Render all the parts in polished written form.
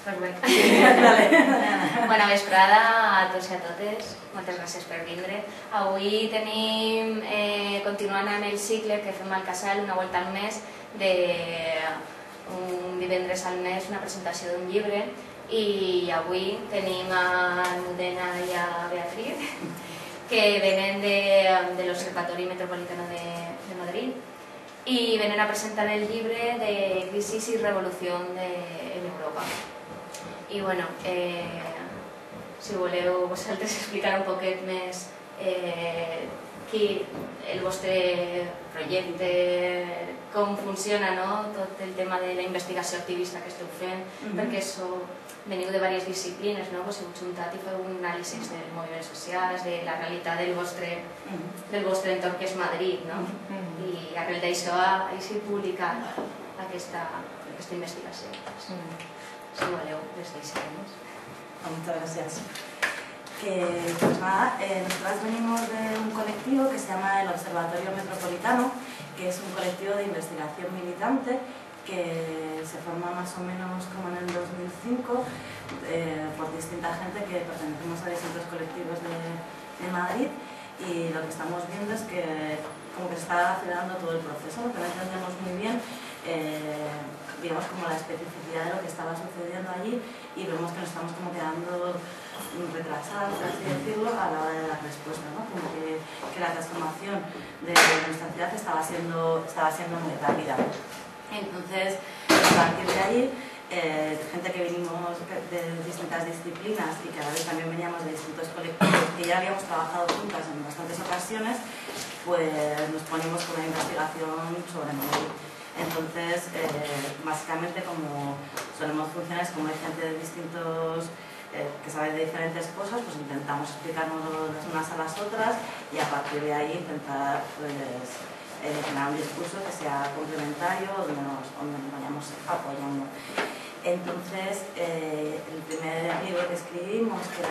Perfecte. Bona vesprada a tots i a totes, moltes gràcies per vindre. Avui tenim, continuant amb el cicle que fem al Casal, una volta al mes, un divendres al mes, una presentació d'un llibre, i avui tenim a l'Udena i a Beatriz, que venen de l'Observatori Metropolitano de Madrid, i venen a presentar el llibre de Crisis y Revolución en Europa. I bueno, si voleu vosaltres explicar un poquet més el vostre projecte, com funciona tot el tema de la investigació activista que esteu fent, perquè veniu de diverses disciplines, vos heu juntat i feu un anàlisi dels moviments socials, de la realitat del vostre entorn, que és Madrid, i arrel d'això heu publicat aquesta investigació. Si voleu, les deixaremos. Muchas gracias. Pues nada, nosotras venimos de un colectivo que se llama el Observatorio Metropolitano, que es un colectivo de investigación militante que se forma más o menos como en el 2005 por distinta gente que pertenecemos a distintos colectivos de Madrid, y lo que estamos viendo es que como que se está acelerando todo el proceso, lo que no entendemos muy bien, digamos como la especificidad de lo que estaba sucediendo allí, y vemos que nos estamos como quedando retrasados, por así decirlo, a la hora de dar respuesta, como que la transformación de nuestra ciudad estaba siendo muy rápida. Entonces, a partir de ahí, gente que venimos de distintas disciplinas y que a la vez también veníamos de distintos colectivos que ya habíamos trabajado juntas en bastantes ocasiones, pues nos ponemos con la investigación sobre Madrid. Entonces, básicamente, como solemos funcionar, es como hay gente de distintos que sabe de diferentes cosas, pues intentamos explicarnos las unas a las otras y a partir de ahí intentar generar un discurso que sea complementario donde nos vayamos apoyando. Entonces, el primer libro que escribimos, que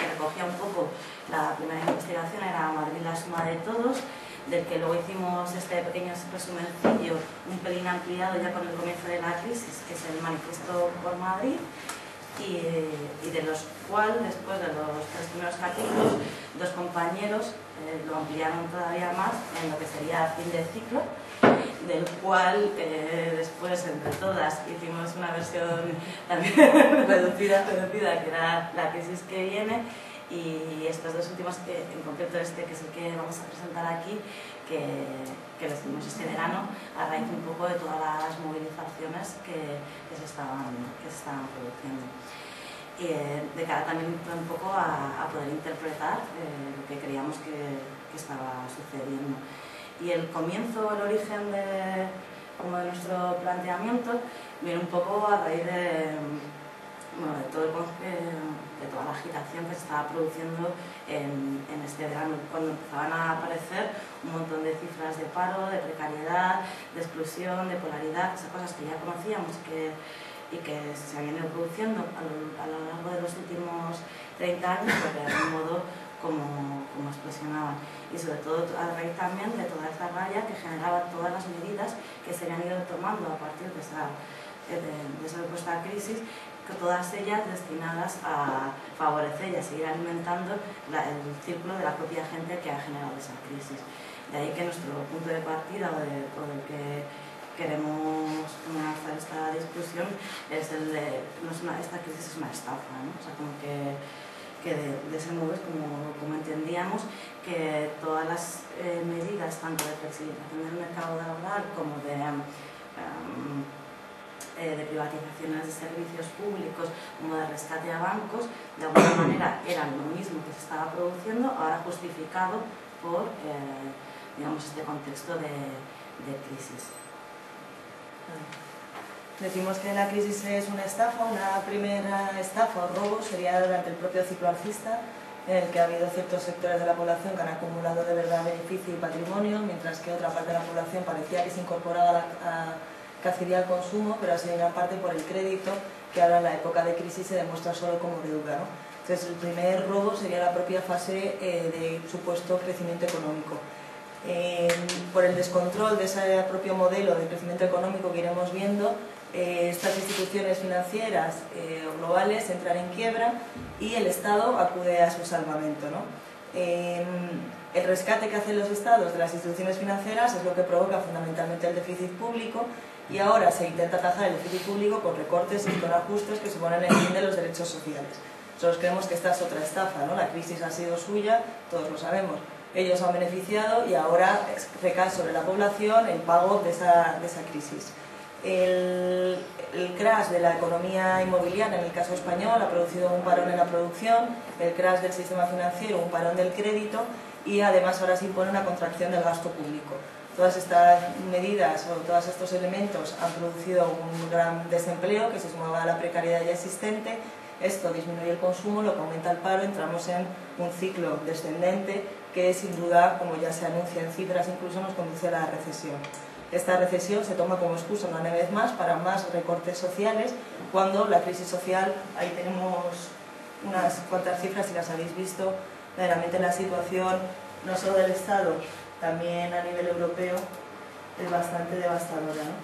recogía un poco la primera investigación, era Madrid, la suma de todos, del que luego hicimos este pequeño resumencillo, un pelín ampliado ya con el comienzo de la crisis, que es el Manifiesto por Madrid, y de los cuales, después de los 3 primeros capítulos, 2 compañeros lo ampliaron todavía más en lo que sería fin de ciclo, del cual después entre todas hicimos una versión también reducida, que era la crisis que viene, y estos 2 últimos, en concreto este que es el que vamos a presentar aquí, que lo hicimos este verano a raíz un poco de todas las movilizaciones que se estaban produciendo. Y de cara también un poco a poder interpretar lo que creíamos que estaba sucediendo. Y el comienzo, el origen de nuestro planteamiento viene un poco a raíz de toda la agitación que se estaba produciendo en este verano, cuando empezaban a aparecer un montón de cifras de paro, de precariedad, de exclusión, de polaridad, esas cosas que ya conocíamos y que se habían ido produciendo a lo largo de los últimos 30 años, porque de algún modo como explosionaban. Y sobre todo a raíz también de toda esta rabia que generaba todas las medidas que se habían ido tomando a partir de esa supuesta crisis, que todas ellas destinadas a favorecer y a seguir alimentando el círculo de la propia gente que ha generado esa crisis. De ahí que nuestro punto de partida o del que queremos hacer esta discusión es el de esta crisis es una estafa, ¿no? O sea, como que de ese modo es como entendíamos que todas las medidas, tanto de flexibilización del mercado laboral como de privatizaciones de servicios públicos, como de rescate a bancos, de alguna manera eran lo mismo que se estaba produciendo, ahora justificado por este contexto de crisis. Decimos que la crisis es una estafa. Una primera estafa o robo sería durante el propio ciclo alcista, en el que ha habido ciertos sectores de la población que han acumulado de verdad beneficio y patrimonio, mientras que otra parte de la población parecía que se incorporaba que accedía al consumo, pero ha sido en gran parte por el crédito, que ahora en la época de crisis se demuestra solo como deuda, ¿no? Entonces, el primer robo sería la propia fase de supuesto crecimiento económico. Por el descontrol de ese propio modelo de crecimiento económico que iremos viendo, estas instituciones financieras globales entran en quiebra y el Estado acude a su salvamento, ¿no? El rescate que hacen los Estados de las instituciones financieras es lo que provoca fundamentalmente el déficit público, y ahora se intenta atajar el déficit público con recortes y con ajustes que suponen el fin de los derechos sociales. Nosotros creemos que esta es otra estafa, ¿no? La crisis ha sido suya, todos lo sabemos. Ellos han beneficiado y ahora recae sobre la población el pago de esa crisis. El crash de la economía inmobiliaria, en el caso español, ha producido un parón en la producción, el crash del sistema financiero, un parón del crédito, y además ahora se impone una contracción del gasto público. Todas estas medidas o todos estos elementos han producido un gran desempleo que se sumaba a la precariedad ya existente. Esto disminuye el consumo, lo que aumenta el paro, entramos en un ciclo descendente que sin duda, como ya se anuncia en cifras, incluso nos conduce a la recesión. Esta recesión se toma como excusa una vez más para más recortes sociales, cuando la crisis social, ahí tenemos unas cuantas cifras, si las habéis visto, verdaderamente la situación no solo del Estado, también a nivel europeo, es bastante devastadora, ¿no?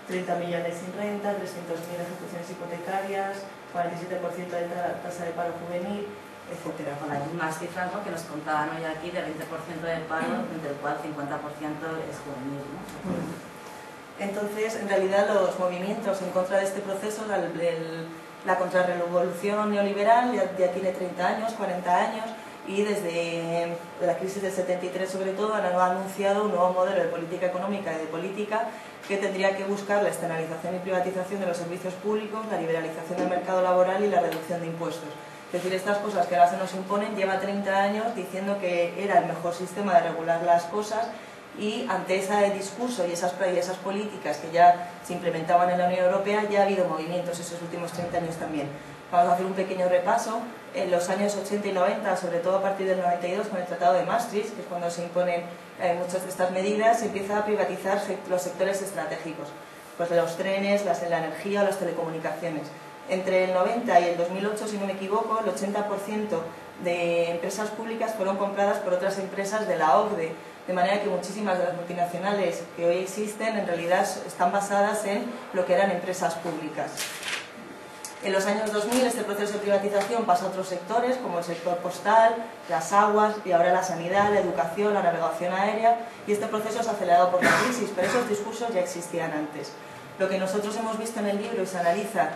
30 millones sin renta, 300.000 ejecuciones hipotecarias, 47% de tasa de paro juvenil, etcétera. Con las mismas cifras, ¿no?, que nos contaban hoy aquí, del 20% del paro, entre el cual 50% es juvenil, ¿no? Entonces, en realidad, los movimientos en contra de este proceso, la contrarrevolución neoliberal ya tiene 30 años, 40 años, y desde la crisis del 73 sobre todo han anunciado un nuevo modelo de política económica y de política que tendría que buscar la externalización y privatización de los servicios públicos, la liberalización del mercado laboral y la reducción de impuestos. Es decir, estas cosas que ahora se nos imponen, lleva 30 años diciendo que era el mejor sistema de regular las cosas, y ante ese discurso y esas políticas que ya se implementaban en la Unión Europea, ya ha habido movimientos esos últimos 30 años también. Vamos a hacer un pequeño repaso. En los años 80 y 90, sobre todo a partir del 92, con el Tratado de Maastricht, que es cuando se imponen muchas de estas medidas, se empieza a privatizar los sectores estratégicos, pues los trenes, la energía o las telecomunicaciones. Entre el 90 y el 2008, si no me equivoco, el 80% de empresas públicas fueron compradas por otras empresas de la OCDE, de manera que muchísimas de las multinacionales que hoy existen en realidad están basadas en lo que eran empresas públicas. En los años 2000 este proceso de privatización pasa a otros sectores, como el sector postal, las aguas y ahora la sanidad, la educación, la navegación aérea, y este proceso es acelerado por la crisis, pero esos discursos ya existían antes. Lo que nosotros hemos visto en el libro y se analiza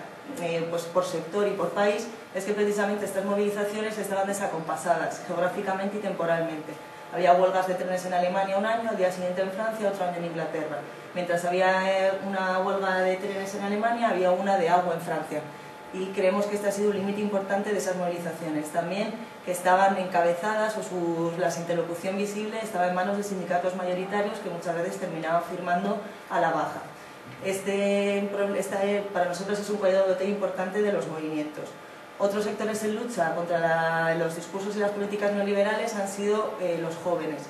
pues por sector y por país es que precisamente estas movilizaciones estaban desacompasadas geográficamente y temporalmente. Había huelgas de trenes en Alemania un año, al día siguiente en Francia, otro año en Inglaterra. Mientras había una huelga de trenes en Alemania, había una de agua en Francia. Y creemos que este ha sido un límite importante de esas movilizaciones. También que estaban encabezadas o la interlocución visible estaba en manos de sindicatos mayoritarios que muchas veces terminaban firmando a la baja. Para nosotros es un cuidado importante de los movimientos. Otros sectores en lucha contra los discursos y las políticas neoliberales han sido los jóvenes.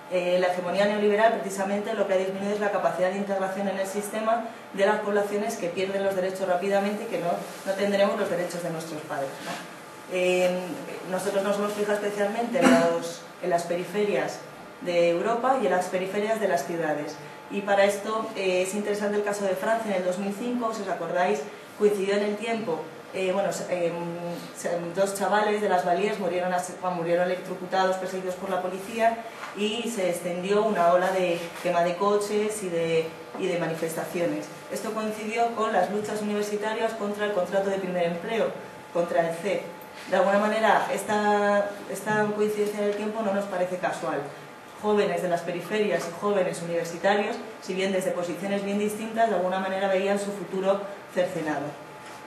La hegemonía neoliberal precisamente lo que ha disminuido es la capacidad de integración en el sistema de las poblaciones que pierden los derechos rápidamente y que no tendremos los derechos de nuestros padres, ¿no? Nosotros nos hemos fijado especialmente en las periferias de Europa y en las periferias de las ciudades. Y para esto es interesante el caso de Francia en el 2005, si os acordáis, coincidió en el tiempo. Dos chavales de las Valliers murieron electrocutados, perseguidos por la policía, y se extendió una ola de quema de coches y de manifestaciones. Esto coincidió con las luchas universitarias contra el contrato de primer empleo, contra el CEP. De alguna manera, esta coincidencia en el tiempo no nos parece casual. Jóvenes de las periferias y jóvenes universitarios, si bien desde posiciones bien distintas, de alguna manera veían su futuro cercenado.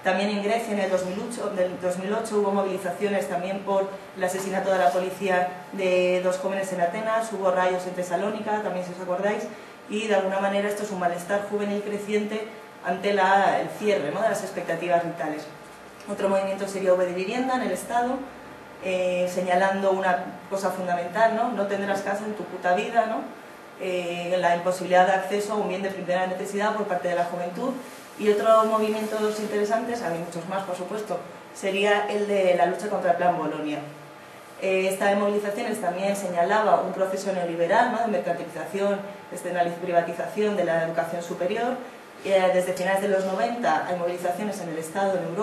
También en Grecia en el 2008 hubo movilizaciones también por el asesinato de la policía de dos jóvenes en Atenas, hubo rayos en Tesalónica, también si os acordáis, y de alguna manera esto es un malestar juvenil creciente ante el cierre, ¿no?, de las expectativas vitales. Otro movimiento sería V de Vivienda en el Estado, señalando una cosa fundamental, ¿no? No tendrás casa en tu puta vida, ¿no? La imposibilidad de acceso a un bien de primera necesidad por parte de la juventud. Y otros movimientos interesantes, hay muchos más por supuesto, sería el de la lucha contra el Plan Bolonia. Esta de movilizaciones también señalaba un proceso neoliberal, ¿no?, de mercantilización, privatización de la educación superior, Desde finales de los 90 hay movilizaciones en el Estado, en Europa.